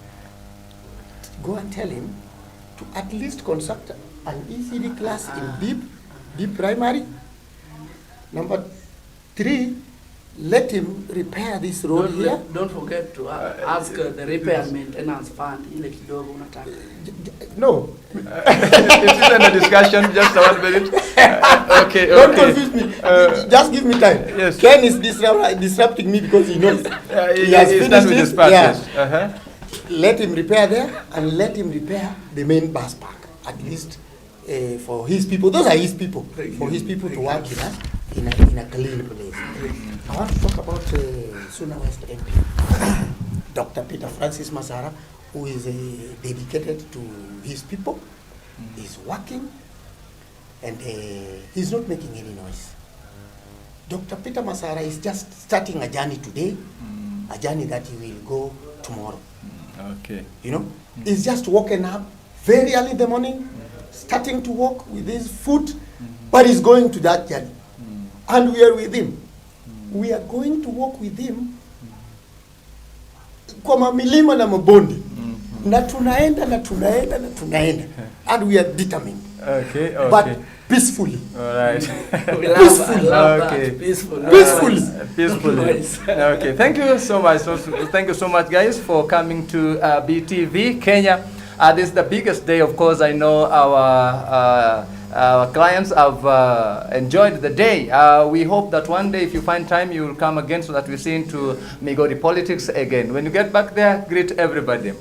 Go and tell him to at least construct an ECD class in deep primary. Number three, let him repair this road here. Don't forget to ask the repair and maintenance fund ile kidogo unataka. No. It isn't a discussion, just a 1 minute. Okay, Don't okay. confuse me. Just give me time. Yes. Ken is disrupting me because he knows he has he's finished done with this. this part, yes. Let him repair there and let him repair the main bus park, at least for his people. Those are his people. For his people to work in a clean place. I want to talk about Suna West MP, Dr. Peter Francis Masara, who is dedicated to his people. He's working and he's not making any noise. Dr. Peter Masara is just starting a journey today, a journey that he will go tomorrow. Okay. You know, he's just woken up very early in the morning, starting to walk with his foot, but he's going to that journey. And we are with him. We are going to walk with him kwa mamilima na mabonde. Na tunaenda. And we are determined. Okay, okay. But peacefully. All right. Peacefully. Okay. Peacefully. Okay. Thank you so much. Thank you so much, guys, for coming to BTV Kenya. This is the biggest day, of course. I know our clients have enjoyed the day. We hope that one day, if you find time, you will come again so that we see into Migori politics again. When you get back there, greet everybody.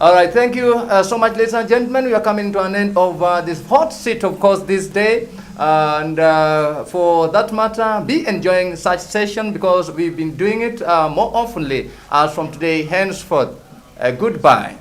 All right, thank you so much, ladies and gentlemen. We are coming to an end of this hot seat, of course, this day. And for that matter, be enjoying such session because we've been doing it more oftenly as from today henceforth. Goodbye.